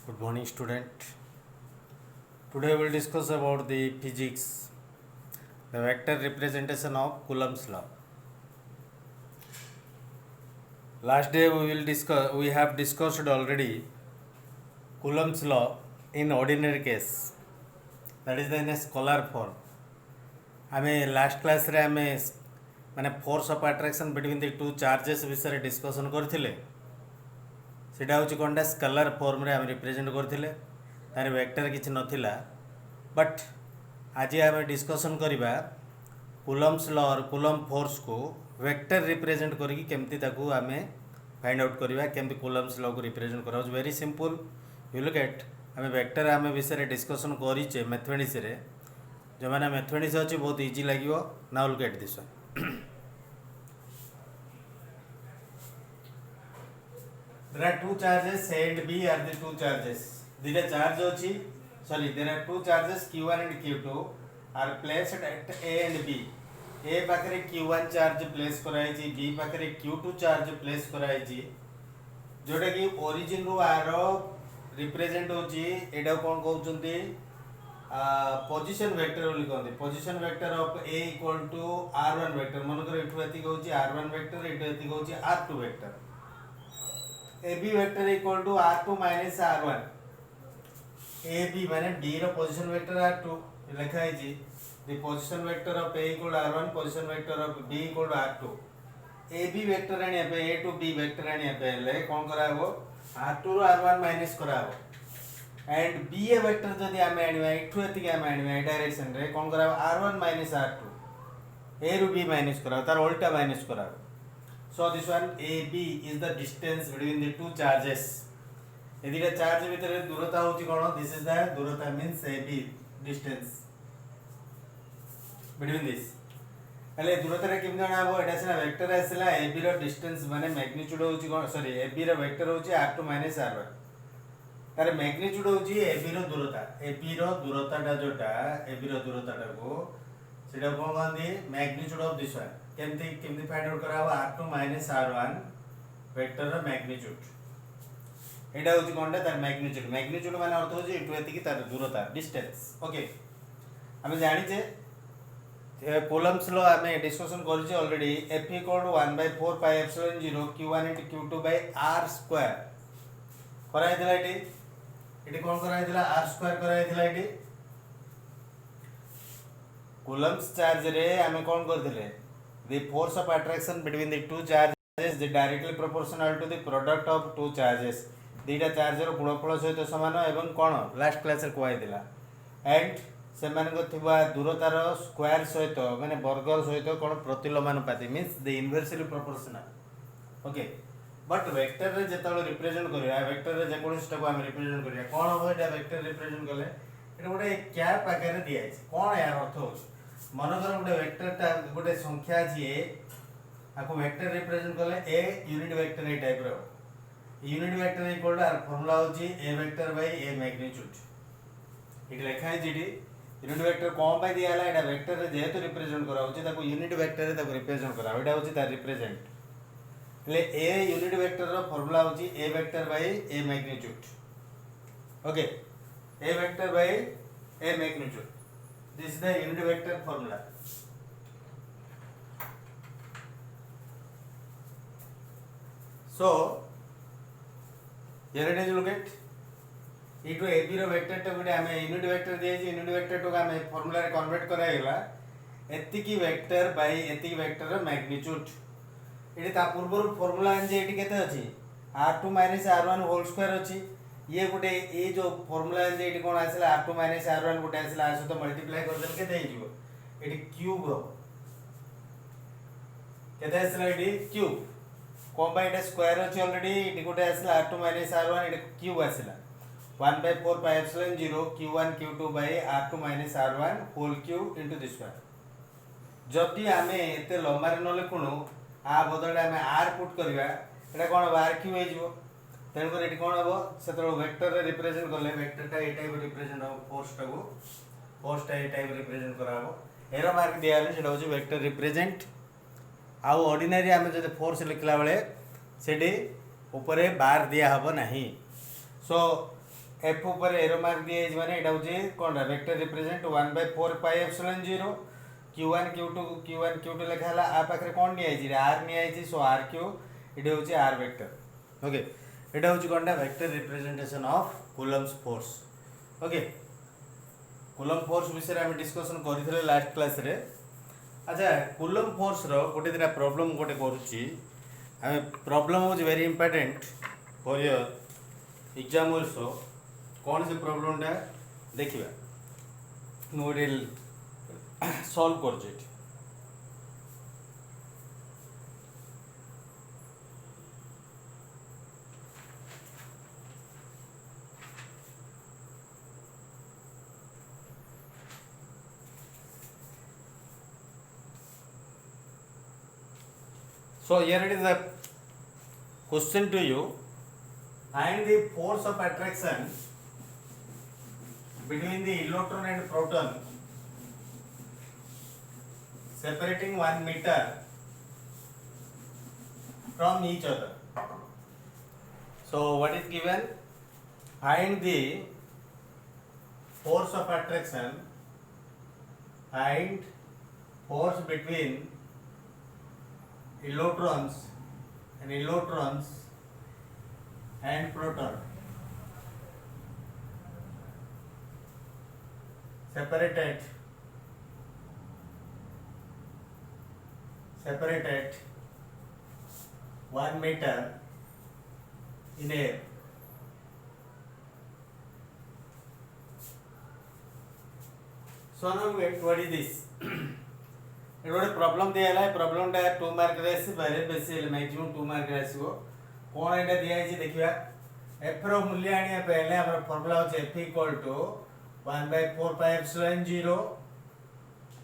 Good morning, student. Today we will discuss about the physics, the vector representation of Coulomb's law. Last day we have discussed already Coulomb's law in ordinary case, that is in a scalar form. आमे last class रे आमे माने force of attraction between the two charges विषय discussion करथिले. सेटा होची कोनटा scalar form रे आमे रिप्रेजेंट करथिले. तार वेक्टर किछि नथिला, बट आज आमे डिस्कशन करिबा कूलम्स लॉ और कूलम फोर्स को वेक्टर रिप्रेजेंट करिकि केमति ताकू आमे फाइंड आउट करिबा, केमति कूलम्स लॉ को रिप्रेजेंट करा. Very simple. You look eight आमे वेक्टर आमे विषय डिस्कशन करिचे मैथमेटिक्स रे. जो मैंने मैथमेटिक्स अच्छी बहुत इजी लगे. Now look at this one. there are two charges A and B are the two charges. There are charge अच्छी there are two charges Q1 and Q2 are placed at A and B. A पाखरे Q1 charge place कराई छी, B पाखरे Q2 charge place कराई छी, जोटा कि origin रु आर रिप्रेजेंट होची. एटा कोन कहउचंती पोजीशन वेक्टर बोली कहते. Position vector of A equal to R1 vector. मनकर एठु एति कहउची R1 वेक्टर, एठु एति कहउची R2 vector. AB vector equal to R2 minus R1. AB माने B रो पोजीशन वेक्टर R2 लिखा है जी. The position vector of A equal to R1, position vector of B equal to R2. AB vector आनी पे A to B vector आनी पे ले कोन कराबो R2 रो R1 माइनस कराबो. एंड बी ए वेक्टर जदि आमे आनिबा एठु एतिके आमे आनिबा ए डायरेक्शन रे कोन कराबो R1 माइनस R2. A रो B माइनस कराबो, तार उल्टा माइनस कराबो. So this one AB is the distance between the two charges. यदि चार्ज भितर दूरता होची कोन, this is the दूरता means AB distance between this. हले दूरता रे किम जाना हो, एटा सेना वेक्टर आसला AB रो डिस्टेंस माने मैग्नीट्यूड होची कोन, सॉरी AB रो वेक्टर होची R2 माइनस R1. तार मैग्नीट्यूड होची AB रो दूरता. AB रो दूरताटा जोटा AB रो दूरताटा को सेटा कोन कहंदी मैग्नीट्यूड ऑफ दिस वन. केमती केमती फाइंड आउट करा R2 माइनस R1 वेक्टर रो मैग्नीट्यूड. एटा होची कोनटा तार मैग्नीट्यूड. मैग्नीट्यूड माने अर्थ होची एटु एति की तार दूरता डिस्टेंस. ओके, हमें जानि जे कूलम्स लॉ हमें डिस्कशन करछि already. F equal to 1/4 pi epsilon 0 Q1 * Q2 / R square कराइ दिला. एटी कोन कराइ दिला R स्क्वायर कराइ दिला. एटी कूलम्स चार्ज रे हमें कोन करथिले, the force of attraction between the two charges is directly proportional to the product of two charges. दीटा चार्ज रो गुणफल सहित समान एवं कोन लास्ट क्लास रे कोइ दिला. एंड सेमान को थिबा दूरतार स्क्वायर सहित माने वर्ग सहित कोन प्रतिलोमानुपाती means the inversely proportional. Okay, but vector रे जेतलो रिप्रेजेंट करिया, वेक्टर रे जे कोन स्टेप हम रिप्रेजेंट करिया कोन हो, एटा वेक्टर रिप्रेजेंट करले एटा गोटे कैप आकार दिया है. कोन यार अर्थ हो, मनकर गोटे वेक्टर ता गोटे संख्या जे आको वेक्टर रिप्रेजेंट करले ए यूनिट वेक्टर ए टाइप रो. Unit vector equal to formula होची A vector by A magnitude. It लिखा है जीडी यूनिट वेक्टर कोन बाय दियाला. एटा वेक्टर रे जेहेतु रिप्रेजेंट करा होची ताको यूनिट वेक्टर रे ताको रिप्रेजेंट करा. एटा होची तार रिप्रेजेंट. ले ए यूनिट वेक्टर रो फार्मूला होची A vector by A magnitude. Okay, A vector by A magnitude. This is the unit vector formula. So here it is, look at e to ab रो vector तो गुडे हमें unit vector दिए छी. Unit vector तो हमें formula रे convert कराइला एति की वेक्टर बाय एति की वेक्टर रो मैग्नीट्यूड. एटी ता पूर्व फार्मूला जे एटी केते अछि R2 - R1 होल स्क्वायर अछि. ये गोटे ये जो फार्मूला जे एटी कोन आसला R2 - R1 गोटे आसला आसो तो मल्टीप्लाई कर देल के देई जिवो. एटी क्यूब रो केते आसला एटी क्यूब. कोन बाय एटा स्क्वायर अछि ऑलरेडी. एटी गोटे आसला R2 - R1 एटी क्यूब आसला 1/4 pi epsilon 0 Q1 Q2 / R2 - R1 whole cube into this one. जदि हमें एते लंबारे न लिखुनु आ बदले हमें R पुट करबा, एटा कोन R क्यूब हे जिवो. तेन कर एटी कोन हबो सेतो वेक्टर रे रिप्रेजेंट करले वेक्टर टा ए टाइप रिप्रेजेंट हो, फोर्स टा को फोर्स टा ए टाइप रिप्रेजेंट कराबो. एरो मार्क दियाले सेटा होची वेक्टर रिप्रेजेंट. आ ऑर्डिनरी हमें जदि फोर्स लिखला बेले सेडी ऊपर बार दिया हबो नाही. सो एफ ऊपर एरो मार्क दिए माने एटा होचे कोनरा vector represent 1/4 pi epsilon 0 q1 q2 लिखा हला आ पाखरे कोन नि आइछि r नि आइछि सो r क्यूब एटा होचे r वेक्टर ओके एटा होचे कोनटा vector representation of Coulomb's force okay coulomb force विषय हम डिस्कशन करथिले लास्ट क्लास रे अच्छा कूलम फोर्स रो गोटे दिना प्रॉब्लम गोटे करूची हम problem was very important for your exam also कौन से प्रॉब्लम टा देखिबा नोडल सॉल्व कर jet so here it is a question to you find the force of attraction between the electron and proton separating 1 meter from each other. So what is given? Find the force of attraction. Find force between electrons and proton. Separated 1 meter in air. So now what is this? ये गोटे problem दिया है problem टा 2 mark रे आसी बारे बेसी maximum 2 mark रे आसीबो कोन एटा दिया है देखिबा f रो मूल्य आनिया पहले हमर फार्मूला होचे f equal to 1/4 pi epsilon 0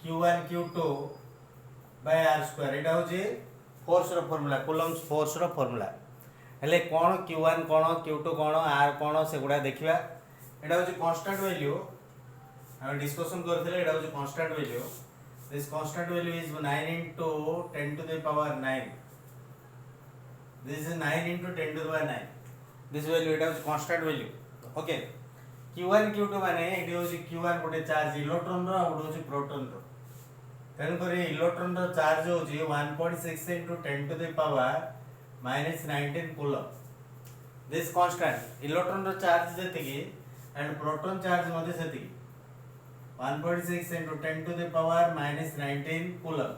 q1 q2 by r square एटा होचे फोर्स रो फार्मूला कूलम्स फोर्स रो फार्मूला हेले कोन q1 कोन q2 कोन r कोन सेगुडा देखिबा एटा होचे कांस्टेंट वैल्यू हम डिस्कशन करथिले एटा होचे constant value. This constant value is 9 into 10 to the power 9. This is 9 into 10 to the power 9. This value it is constant value. Okay. Q1 Q2 माने eighty होची Q1 गोटे charge electron रो और होची proton रो. तेन करे electron रो charge होची 1.6 into 10 to the power -19 coulomb. This constant electron रो चार्ज जेतिकी एंड प्रोटॉन चार्ज मध्ये सेतिकी 1.6 into 10 to the power -19 coulomb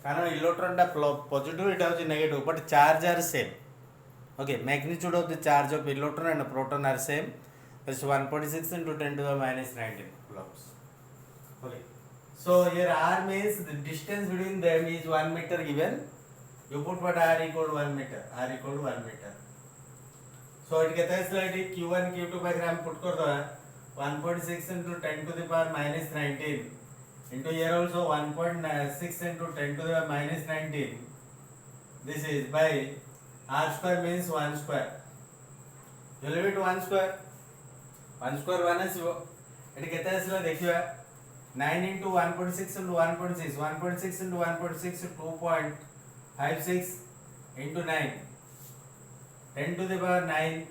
कारण इलेक्ट्रॉन टा पॉजिटिव इटा होची negative but charge are same okay magnitude of the charge of electron and proton are same that's 1.6 into 10 to the -19 coulombs okay so here r means the distance between them is 1 meter given you put what r equal to 1 meter r equal to 1 meter so it केते slide q1 q2 पे हम put कर दो 1.6 into 10 to the power -19 into here also 1.6 into 10 to the power -19 this is by r square means 1 square you leave it 1 square 1 आसीबो eighty केते आसीला देखिबा 9 into 1.6 into 1.6 1.6 into 1.6 2.56 into 9 10 to the power 9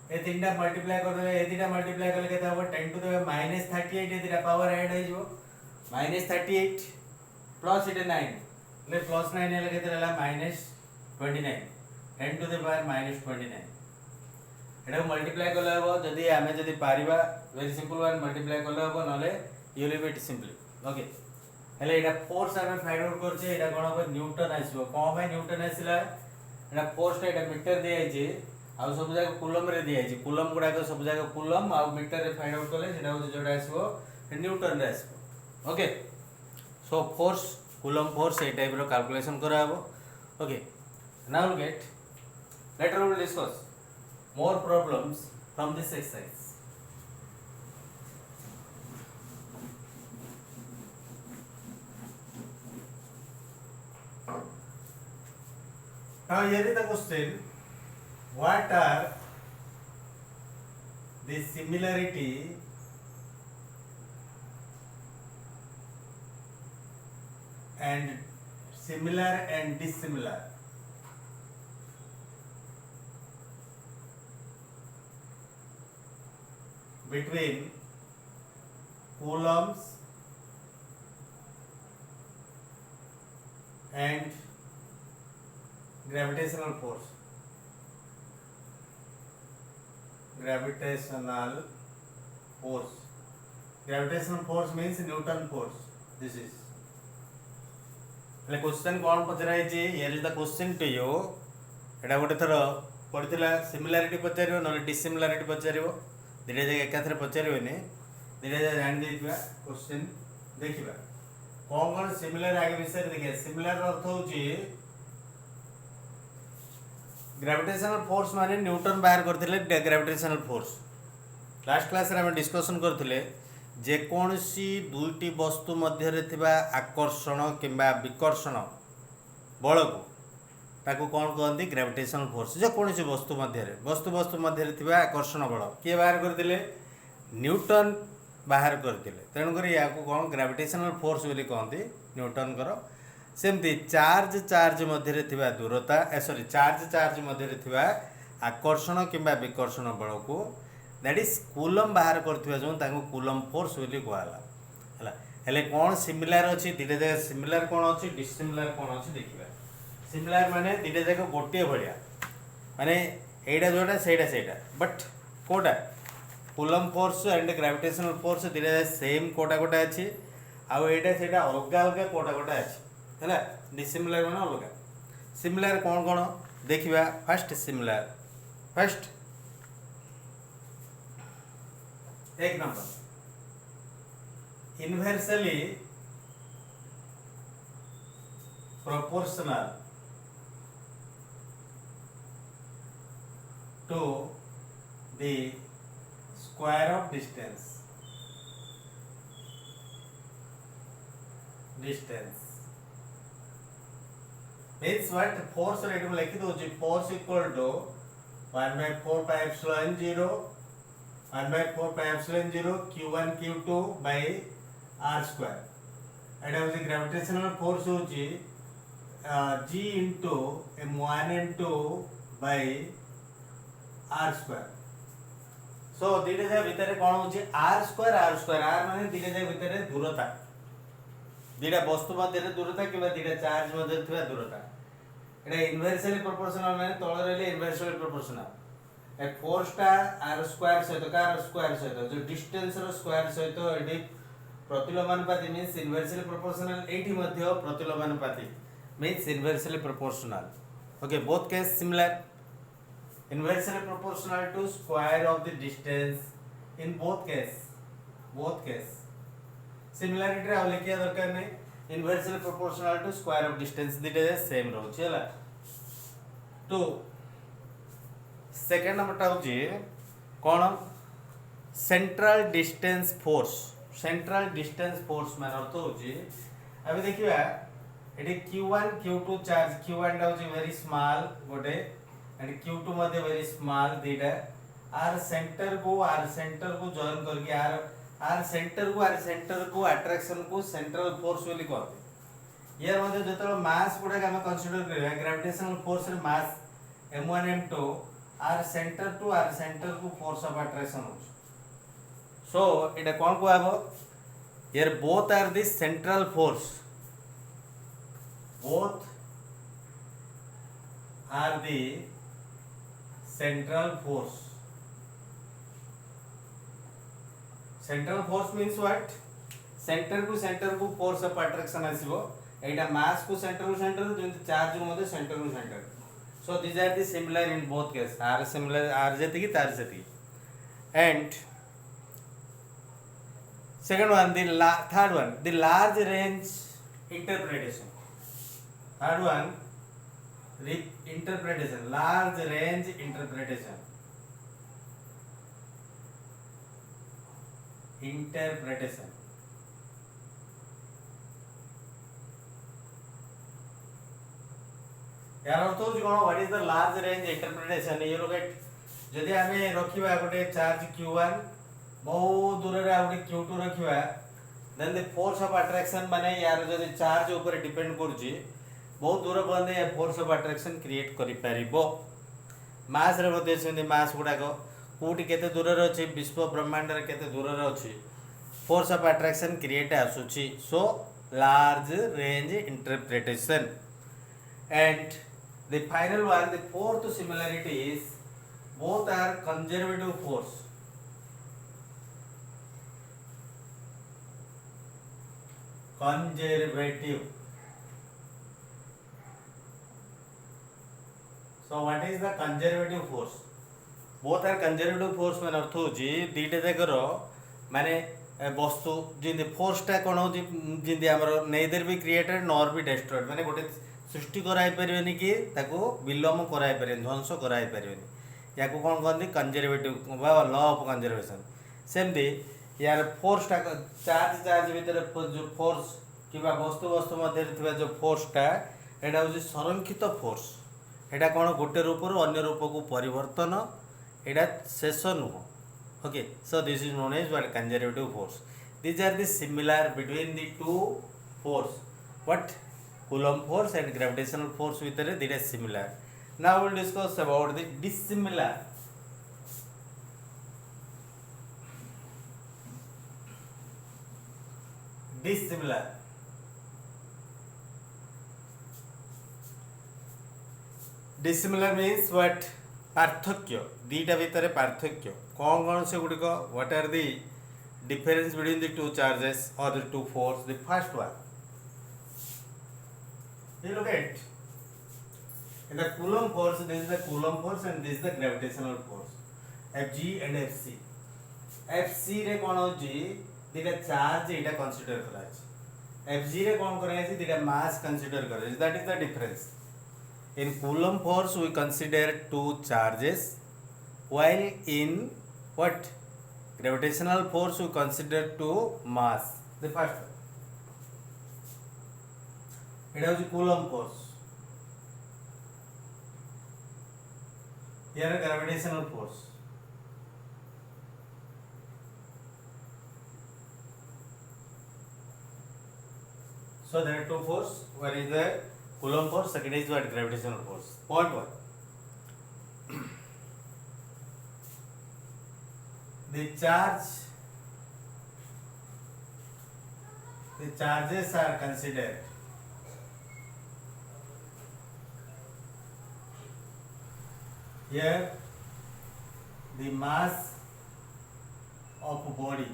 ए तीनटा multiply कर देले ए तीनटा multiply करले केते हो 10 टू द -38 ए तीनटा पावर ऐड हो जिवो -38 प्लस इट 9 ले प्लस 9 ले केते रहला -29 10 to the power -29 Etah multiply करले हो जदी हमें जदी पारिबा वेरी सिंपल वन मल्टीप्लाई करले हो नले you live it simply okay हेले एटा फोर्स हमें फाइंड आउट करछे एटा कोन हो न्यूटन आसीबो कोन भाई न्यूटन आसीला एटा फोर्स एटा मीटर दे आइजे आ सब जगह कूलम रे दिया है कूलम गुडा को सब जगह कूलम आ मीटर रे फाइंड आउट करले सेटा हो जोडा आसीबो न्यूटन रे आसीबो okay so force coulomb force ए टाइप रो कैलकुलेशन करा हबो okay now get later we will discuss more problems from this exercise now here is the question what are the similarity and similar and dissimilar between coulombs and gravitational force. Gravitational force. Gravitational force means Newton force. This is. એટલે question કોણ પચરાય છે? Here is the question to you. એટા ଗୋଟେ ଥର ପଡ଼ିଥିଲା similarity ପଚାରିବ ନହେଲେ ଡିସିମିଲାରିଟି ପଚାରିବ. ଦୁଇଟା ଯାକ ଏକାଥରେ ପଚାରିବନି, ଦୁଇଟା ଯାକ ଜାଣି ଦେଇଥିବା କ୍ୱେଶ୍ଚିନ୍ ଦେଖିବା କ'ଣ କ'ଣ ସିମିଲାର ଆଗ ବିଷୟରେ ଦେଖିବା. ସିମିଲାର ଅର୍ଥ ହେଉଛି ଗ୍ରାଭିଟେସନାଲ ଫୋର୍ସ ମାନେ ନ୍ୟୁଟନ ବାହାର କରିଥିଲେ ଗ୍ରାଭିଟେସନାଲ ଫୋର୍ସ. ଲାଷ୍ଟ କ୍ଲାସରେ ଆମେ ଡିସ୍କସନ୍ କରୁଥିଲେ ଯେକୌଣସି ଦୁଇଟି ବସ୍ତୁ ମଧ୍ୟରେ ଥିବା ଆକର୍ଷଣ କିମ୍ବା ବିକର୍ଷଣ ବଳକୁ ତାକୁ କ'ଣ କହନ୍ତି? Gravitational force. ଯେକୌଣସି ବସ୍ତୁ ମଧ୍ୟରେ ଥିବା ଆକର୍ଷଣ ବଳ କିଏ ବାହାର କରିଥିଲେ? ନ୍ୟୁଟନ ବାହାର କରିଥିଲେ. ତେଣୁକରି ୟାକୁ କ'ଣ ଗ୍ରାଭିଟେସନାଲ ଫୋର୍ସ ବୋଲି କହନ୍ତି ନ୍ୟୁଟନଙ୍କର. ସେମିତି ଚାର୍ଜ ମଧ୍ୟରେ ଥିବା ଦୂରତା ଚାର୍ଜ ମଧ୍ୟରେ ଥିବା ଆକର୍ଷଣ କିମ୍ବା ବିକର୍ଷଣ ବଳକୁ ଦ୍ୟାଟ୍ ଇଜ୍ କୁଲମ୍ ବାହାର କରିଥିବା ଯେଉଁ ତାଙ୍କୁ କୁଲମ୍ ଫୋର୍ସ ବୋଲି କୁହାଗଲା. ହେଲା, ହେଲେ କ'ଣ ସିମିଲାର ଅଛି? ଦୁଇଟା ଜାଗା ସିମିଲାର କ'ଣ ଅଛି, ଡିସିମିଲାର କ'ଣ ଅଛି ଦେଖିବା. ସିମିଲାର ମାନେ ଦୁଇଟା ଯାକ ଗୋଟିଏ ଭଳିଆ, ମାନେ ଏଇଟା ଯେଉଁଟା ସେଇଟା ବଟ୍ କେଉଁଟା କୁଲମ୍ ଫୋର୍ସ ଆଣ୍ଡ ଗ୍ରାଭିଟେସନାଲ ଫୋର୍ସ ଦୁଇଟା ଯାକ ସେମ୍ କୋଉଟା ଅଛି, ଆଉ ଏଇଟା ସେଇଟା ଅଲଗା କୋଉଟା ଅଛି. ହେଲା, ଡିସିମିଲାର ମାନେ ଅଲଗା. ସିମିଲାର କ'ଣ ଦେଖିବା. ଫାର୍ଷ୍ଟ ସିମିଲାର, ଫାର୍ଷ୍ଟ एक number inversely proportional to the square of distance means what? Force rate में लिखी दो जी. Force equal to 1/4 pi epsilon 0 1/4 pi epsilon 0 q1 q2 by r square. एटा होची ग्रेविटेशनल फोर्स होची g into m1 m2 by r square. सो दीटा जाय भितर कोन होची r square r माने दीटा जाय भितर दूरता, दीटा वस्तु मध्य दूरता किबा दीटा चार्ज मध्य थिबा दूरता. एटा इनवर्सली प्रोपोर्शनल माने तळे रहले इनवर्सली प्रोपोर्शनल. ए फोर्स टा r स्क्वायर सहित कार स्क्वायर सहित जो डिस्टेंस रो स्क्वायर सहित एडी प्रतिलोमानुपाती मीन्स इनवर्सली प्रोपोर्शनल. एठी मध्य प्रतिलोमानुपाती means inversely proportional. Okay, both case similar. Inversely proportional to square of the distance in both case. Similarity रा लिखिया दरकार नै. Inversely proportional to square of distance दिटे सेम रहउछि. हला, टू सेकेंड नंबर टा होची कोन? Central distance force. Central distance force मान अर्थ होची अबे देखिबा eighty q1 q2 charge. q1 टा होची वेरी स्मॉल गोटे एंड q2 मध्ये वेरी स्मॉल दीटा. r सेंटर को जॉइन करके r सेंटर को अट्रैक्शन को सेंट्रल फोर्स बोली कहते. यार मध्ये जतलो मास गुडा हम कंसीडर करबा ग्रेविटेशनल फोर्स रे mass m1 m2 r centre को फोर्स ऑफ अट्रैक्शन हो. सो इटा कोन को आबो? Here both are the central force. Both are the central force. Central force means what? Centre को फोर्स ऑफ अट्रैक्शन आसीबो. एटा मास को सेंटर जेंति चार्ज को मध्ये centre. So these are the similar in both cases. R similar R jeti tar jeti. And second one, third one, the large range interpretation. Third one, interpretation, large range interpretation. यार अर्थ होची कोन? What is the large range interpretation? ये लोग जदि आमे रखिबा गोटे charge q1 बहुत दूर रे आउटे q2 रखिबा, then the force of attraction माने यार जदि चार्ज ऊपर डिपेंड करची बहुत दूर बंदे फोर्स ऑफ अट्रैक्शन क्रिएट करि परिबो. मास रे बते सेंदी मास गुडा को कोटी केते दूर अच्छी विश्व ब्रह्मांड केते दूर अच्छी फोर्स ऑफ अट्रैक्शन क्रिएट आसुची so large range interpretation and the final one the fourth similarity is both are conservative force conservative so what is the conservative force both are conservative force मान अर्थ होची दीटा जाकर माने वस्तु जिंदे फोर्सटा कौन हो जिंदे हमर नेदर भी क्रिएटेड नॉर भी डिस्ट्रॉयड माने गोटे सृष्टि कराई परिबेनी कि ताको विलोम कराई परिबेनी ध्वंस कराई परिबेनी याको कौन कहते कंजर्वेटिव बा लॉ ऑफ कंजर्वेशन सेमती यार फोर्सटा चार्ज चार्ज भीतर जो फोर्स किबा वस्तु वस्तु मध्य थिबा जो फोर्सटा एटा होची संरक्षित फोर्स एटा कौन गोटे रूपରୁ अन्य रूपକୁ परिवर्तन एटा शेष नुह okay so this is known as what conservative force these are the similar between the two force what Coulomb force and gravitational force with they are similar now we will discuss about the dissimilar dissimilar dissimilar means what पार्थक्य दीटा भितर पार्थक्य कौन कौन से गुड़िक what are the difference between the two charges और the two force the first one you look at in the Coulomb force this is the Coulomb force and this is the gravitational force Fg and Fc Fc रे कौन होची दीटा charge एटा consider करा छै Fg रे कौन करा छै दीटा मास consider करा छै that is the difference in Coulomb force we consider two charges while in what gravitational force we consider two mass the first it is Coulomb force here gravitational force so there are two force one is the Coulomb force second is what gravitational force point one the charges are considered here the mass of body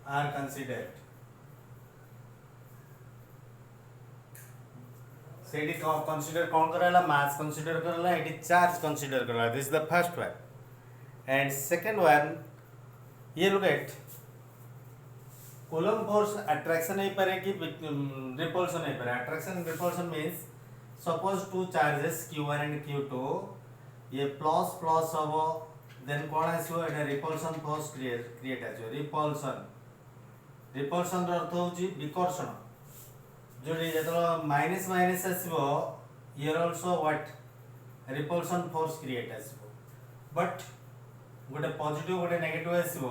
are considered सेठी consider कौन कराला mass consider कराला एटी charge consider कराला this is the first one and second one ये look at Coulomb force attraction नहीं पारे कि रिपल्शन नहीं पारे attraction repulsion means suppose two charges Q1 and Q2 ये प्लस प्लस हबो देन कोन आसीबो एटा रिपल्शन फोर्स क्रिएट आछो रिपल्शन रो अर्थ होची विकर्षण जो माइनस माइनस आसो here also what repulsion force create आसो बट गोटे पॉजिटिव गोटे नेगेटिव आसो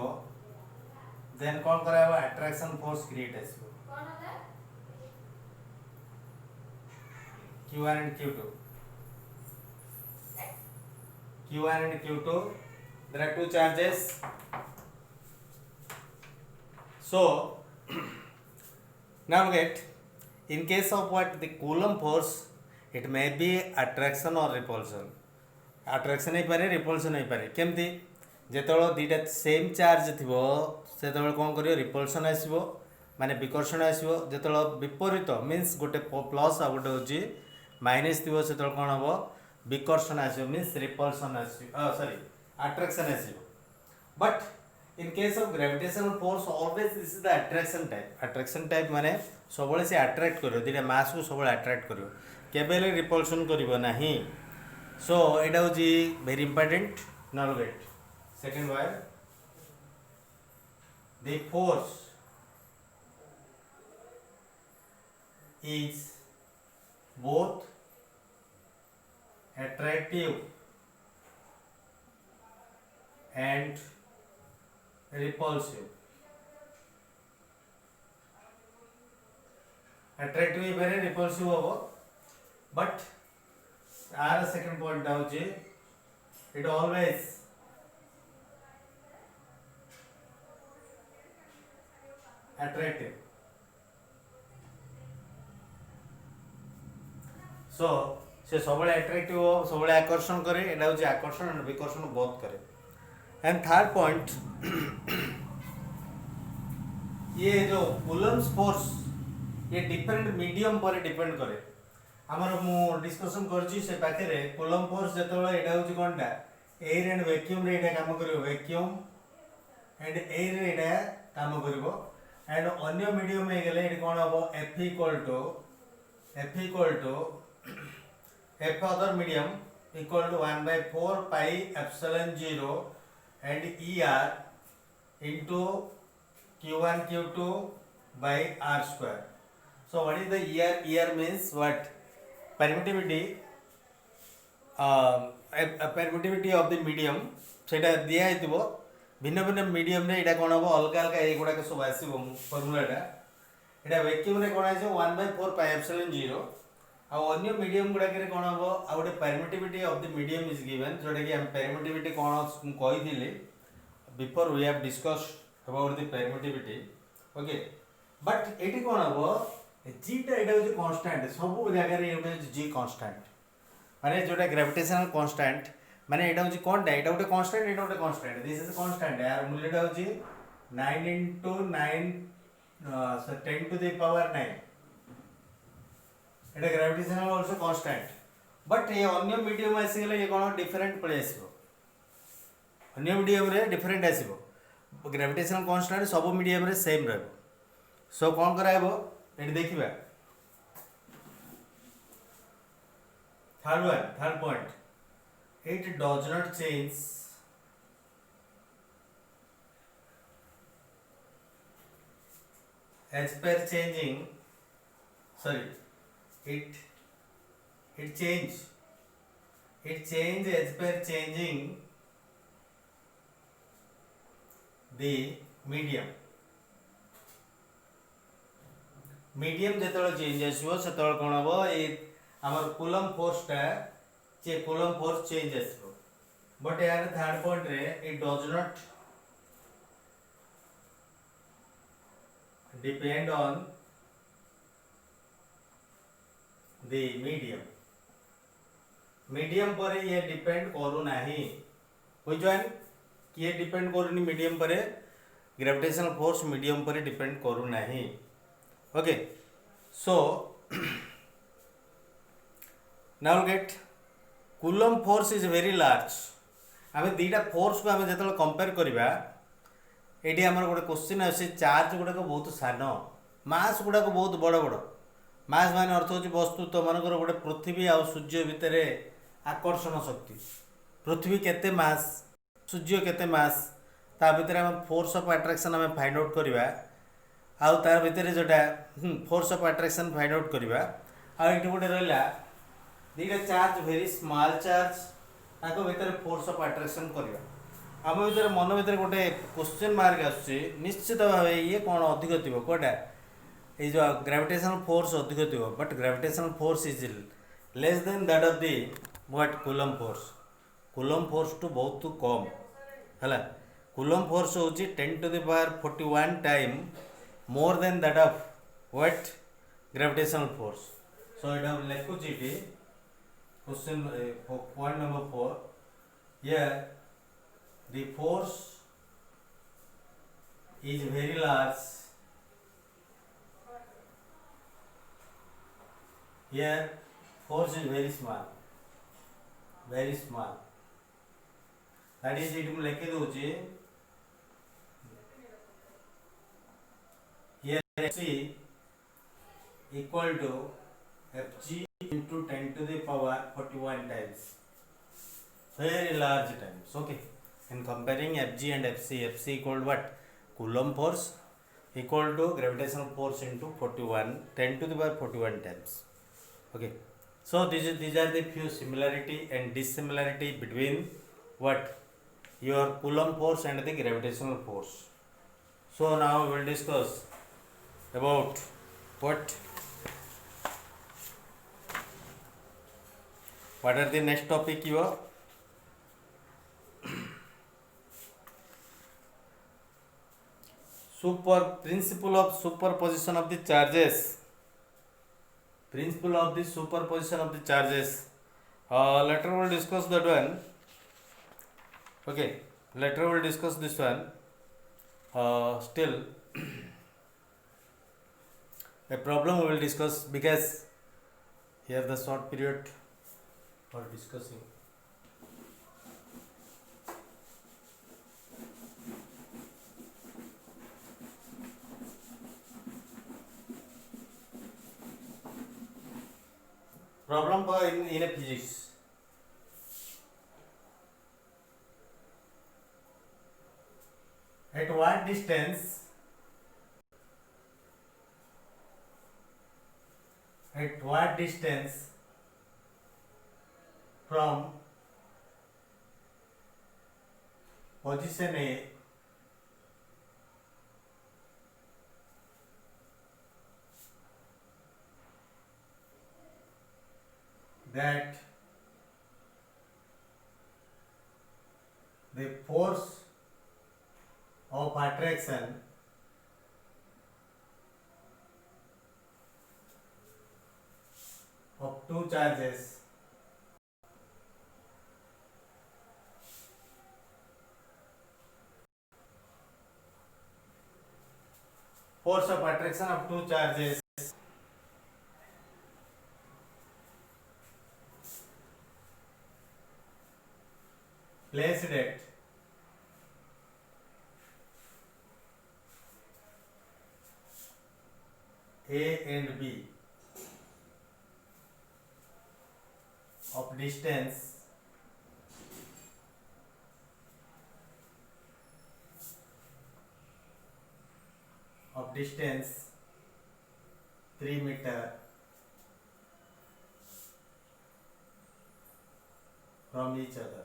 देन कौन कराबो अट्रैक्शन फोर्स क्रिएट आसो Q1 and Q2 Q1 and Q2 there are two charges so now get in case of what the Coulomb force it may be attraction or repulsion attraction नहीं पारे repulsion नहीं पारे केमती जेतलो दीटा same charge थिबो सेतलो कोन करियो repulsion आसीबो माने विकर्षण आसीबो जेतलो विपरीत मींस गोटे प्लस आ गोटे होची माइनस थिबो सेतलो कोन हबो विकर्षण आसीबो मींस repulsion आसीबो सॉरी attraction आसीबो but in case of gravitational force always this is the attraction type माने सबले से अट्रैक्ट करियो दीटा मास को सबले अट्रैक्ट करियो केबेले रिपल्शन करियो नाही सो एटा होची very important now get second one the force is both attractive and repulsive attractive ही पारे repulsive होबो बट आर सेकंड पॉइंट होची it always attractive. So से सब अट्रैक्टिव सब आकर्षण करे, एटा हूँ आकर्षण एंड विकर्षण बहुत करे. एंड थर्ड पॉइंट, ये जो कूलम्स फोर्स ये डिफरेंट मीडियम पर डिपेंड करे. आमर मु डिस्कशन करछि से पाखे कूलम फोर्स जेतबेले एटा हूँ कोनटा एयर एंड वैक्यूम रे एटा काम करिवो, वैक्यूम एंड एयर रे एटा काम करिवो. एंड अन्य मीडियम में गेले एटी कोन हबो F equal to F other medium equal to 1/4 pi epsilon 0 and ER into Q1 Q2 by R square. So what is the ER? ER means what? Permittivity. Permittivity of the medium. सेटा दिया हेतिबो भिन्न भिन्न medium रे एटा कोन हबो अलग अलग ए गुडा के सब आसीबो फार्मूला एटा वैक्यूम रे कोन आइछो 1/4 pi epsilon 0 आ अन्य मीडियम गुडा के कोन हबो आ गोटे permittivity of the medium is given जोटा कि हम परमिटिविटी कोन कहि दिले before we have discussed about the permittivity. Okay, but एटी कोन हबो जी टा एटा हो कांस्टेंट सब जगह रे एटा जी कांस्टेंट माने जोटा ग्रेविटेशनल कांस्टेंट माने एटा हो कोनटा एटा गोटे कांस्टेंट एटा गोटे कांस्टेंट दिस इज कांस्टेंट यार मूल्यटा हो 9 into 9 so 10 to the power 9 Etah gravitational also constant. But ये अन्य मीडियम आसी गेले ये कोन डिफरेंट पळे आसीबो, अन्य मीडियम रे डिफरेंट आसीबो. ग्रेविटेशनल कांस्टेंट सब मीडियम रे सेम रहबो. सो कोन कराइबो एटी देखिबा. Third point, it does not change as per changing, sorry, it change as per changing the medium. Medium जेतबेले चेंज आसबो सेतबेले कोन हबो ए हमर कूलम फोर्स टा कूलम फोर्स चेंज आसबो. बट यार थर्ड पॉइंट रे it does not depend on the medium. Medium पर ये डिपेंड करू नाही. बुझन कि ये डिपेंड करूनी मीडियम पर, ग्रेविटेशनल फोर्स मीडियम पर डिपेंड करू नाही. Okay, so now get coulomb force is very large. आम दीटा फोर्स को आम जो कंपेयर करवा ये आम गोटे क्वेश्चन आसे चार्ज गुड़ाक बहुत सान, मास गुड़ाक बहुत बड़ बड़. मास मान अर्थ हो वस्तु तो मानकर गोटे पृथ्वी आ सूर्य भितर आकर्षण शक्ति. पृथ्वी केते मास, सूर्य केते मास, ता भितर आम फोर्स ऑफ अट्रैक्शन आम फाइंड आउट करवा. आउ तार भितर जोटा force of attraction find out करवा. आ ये गोटे रहा दीटा चार्ज वेरी स्मॉल चार्ज ताको भितर फोर्स ऑफ अट्रैक्शन करवा. आम भर मन भर गोटे क्वेश्चन मार्क आसुच्छी निश्चित भाव ये कौन अधिक थी कौटा ये जो ग्रेविटेशनल फोर्स अधिक थी. But gravitational force is less than that of the what Coulomb force. Coulomb force टू बहुत कम है. कूलम फोर्स हूँ 10 to the power 41 time more than that of what gravitational force. So ये लिखुची question point number 4. Here the force is very large. Here force is very small, very small. That is it. लिखे दूचे here Fc equal to Fg into 10 to the power 41 times. Very large times. Okay. In comparing Fg and Fc, Fc equal to what? Coulomb force equal to gravitational force into 41, 10 to the power 41 times. Okay. So these are the few similarity and dissimilarity between what? Your Coulomb force and the gravitational force. So now we will discuss about what are the next topic your super principle of superposition of the charges. Principle of the superposition of the charges. Later we'll discuss that one. Okay, later we'll discuss this one. Still a problem we will discuss, because here the short period for discussing. Problem in a physics. At what distance? At what distance from position A that the force of attraction of two charges placed at A and B of distance of distance 3 meter from each other.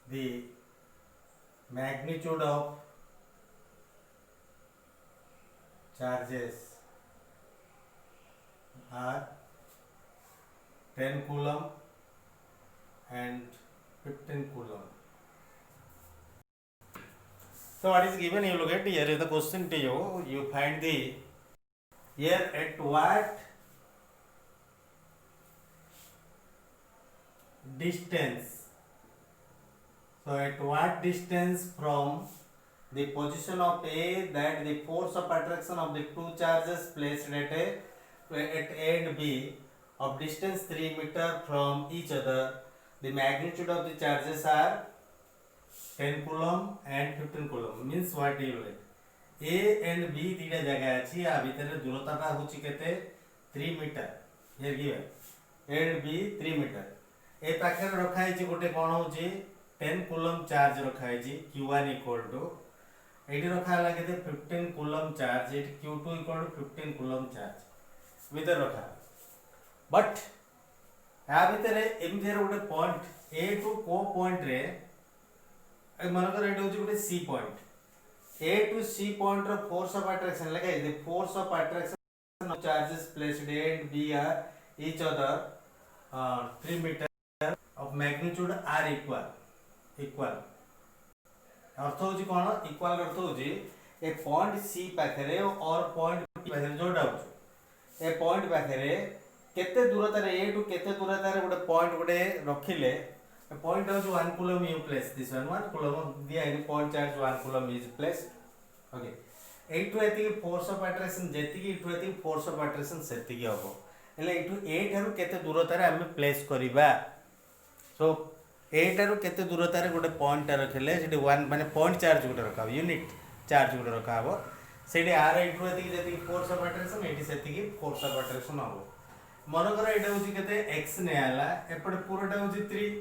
The magnitude of charges are 10 coulomb and 15 coulomb. So what is given, you look at here is the question to you. You find the here at what distance. So at what distance from the position of A, that the force of attraction of the two charges placed at A and B of distance 3 meter from each other, the magnitude of the charges are 10 coulomb and 15 coulomb. Means what you write? A and B दीटा जगह अच्छी आ भीतर दूरता टा होची केते 3 metre. Here given A and B 3 metre. A पाखे रखा है जी गोटे कौन होची 10 coulomb charge रखा है जी Q1 equal to एटी रखा है केते 15 coulomb charge, eighty Q2 equal to 15 coulomb charge भीतर रखा. बट आ भीतर एमजे गोटे पॉइंट A टू को पॉइंट रे मनकर एटी होची गोटे C point. A to C point of force of attraction, like the force of attraction of charges placed A and B are each other 3 meter of magnitude are equal. अर्थ होची कोन equal अर्थ होची ए point C पाखरे और point B पाखरे जोड़ा होची. ए point पाखरे केते दूरता रे A टू केते दूरता रे गोटे पॉइंट गोटे रखिले point of 1 coulomb you place this one coulomb दिया है point charge 1 coulomb is placed. Okay, 8 to एति force of attraction जेति की 8 to force of attraction सेति की हबो एले 8 to 8 ठारू केते दूरता रे हम प्लेस करिबा. सो 8 ठारू केते दूरता रे गोटे पॉइंट रखले सेठी 1 माने point charge गोटे रखा यूनिट चार्ज गोटे रखा हबो सेठी r 8 to एति जेति force of attraction एठी सेति की force of attraction हबो. मन कर एटा होची केते x ने आला एपटे पूराटा होची 3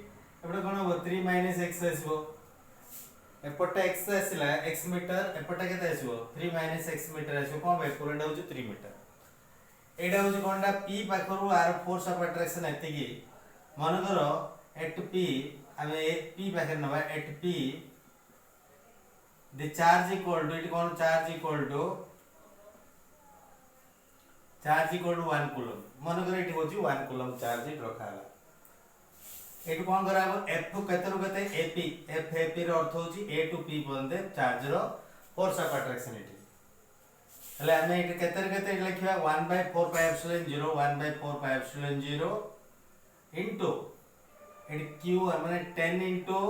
एपटे कोन हो 3 माइनस x आसीबो एपटे x आसीला x मीटर एपटे केते आसीबो 3 माइनस x मीटर आसीबो कोन बे पूराटा होची 3 मीटर एडा होची कोनडा p पाखरु आर फोर्स ऑफ अट्रैक्शन एति की मन करो एट p हमें p पाखर नबा at p the charge equal to it कोन चार्ज इक्वल टू 1 कूलम मन करो एटी होची 1 कूलम चार्ज इट रखाला. एटू कोन कराबो एफ केते रु केते एपी एफ एपी रो अर्थ होची ए टू पी बंदे चार्ज रो फोर्स ऑफ अट्रैक्शन एटी हले हमें एटे केते लिखिबा 1/4 pi epsilon 0 1/4 pi epsilon 0 into एटी q माने 10 इनटू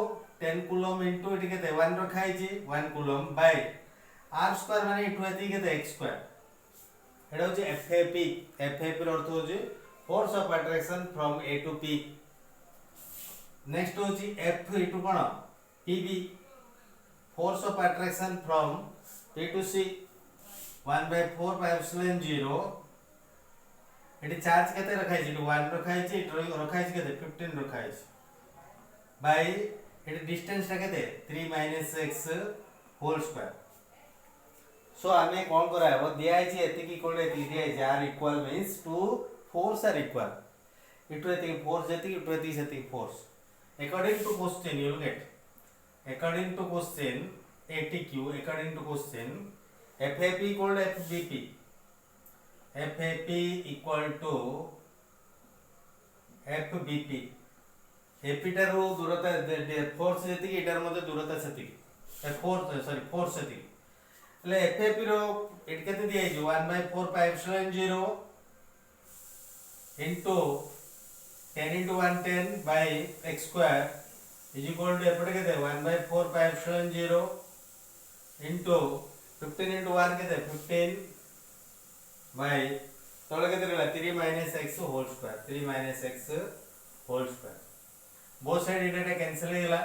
10 कूलम इनटू एटी केते 1 रखा है 1 कूलम बाय r स्क्वायर माने इटू एती केते x स्क्वायर एटा होची एफ रो अर्थ होची force of attraction from A to P next होची एफ इटू कोन PB force of attraction from P to C 1/4 pi epsilon 0 एटी चार्ज केते रखा है 1 रखा है रखा है केते 15 रखा है बाय एटी डिस्टेंस ता केते 3 - x होल स्क्वायर सो हमें कोन कराबो दिया है एति की कोन एति दिया है r equal means to force are equal इटू एति फोर्स जेति इटू एति सेति force according to question you will get according to question ATQ according to question FAP equal to FBP FAP equal to FBP FP रो दूरता force जेति की इटर मध्ये दूरता सेति फोर्स सेति ले FAP रो एट केते दिया है 1/4 pi epsilon 0 into 10 into 1 10 by x square is equal to एपटे केते 1/4 पाई एप्सिलॉन 0 into 15 into 1 केते 15 by तोले केते रहला 3 - x whole square 3 - x whole square both side इटा कैंसिल हेला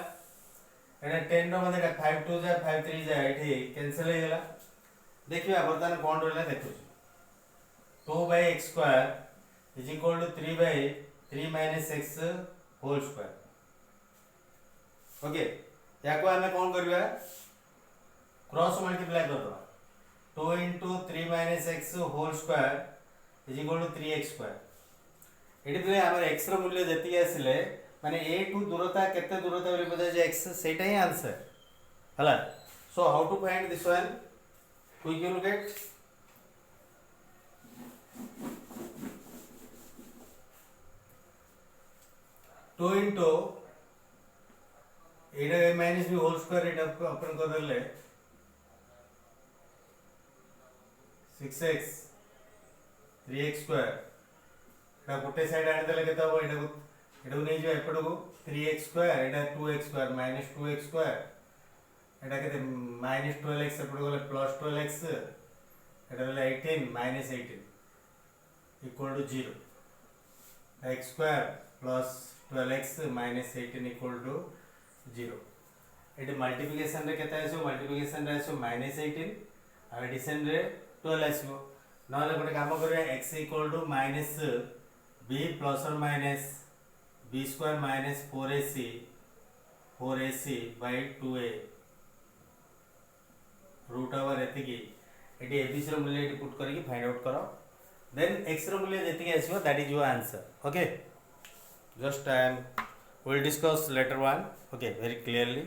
एटा 10 रो मध्ये 5 2 जा 5 3 जा एठी कैंसिल हेला देखिबा बर्तन कोन रहला देखु 2/x square is equal to 3 - x whole square okay याको हमें कोन करबा क्रॉस मल्टीप्लाई कर दबा 2 into 3 - x whole square is equal to 3x square एटी पे हमर x रो मूल्य जति आसिले माने a टू दूरता केते दूरता बोली पता जे x सेटा ही आंसर हला so how to find this one quick you look at 2 into एटा माइनस b होल स्क्वायर एटा अपन कर देले 6x 3x स्क्वायर एटा गोटे साइड आने देले केता हो एटा को नै जो एपड को 3x स्क्वायर एटा 2x square minus 2x square एटा केते माइनस 12x एपड को प्लस 12x एटा ले 18 minus 18 equal to 0 x square plus 12x minus 18 equal to 0 एटे मल्टीप्लिकेशन रे केता आसो मल्टीप्लिकेशन रे आसो -18 आ एडिशन रे 12 आसो नले गोटे काम करबा x equal to minus b plus or minus b square minus 4ac by 2a root over एति की एटी abc रो मूल्य एटी पुट करके फाइंड आउट करो देन x रो मूल्य जेति आसो that is your answer okay just I will discuss later one okay very clearly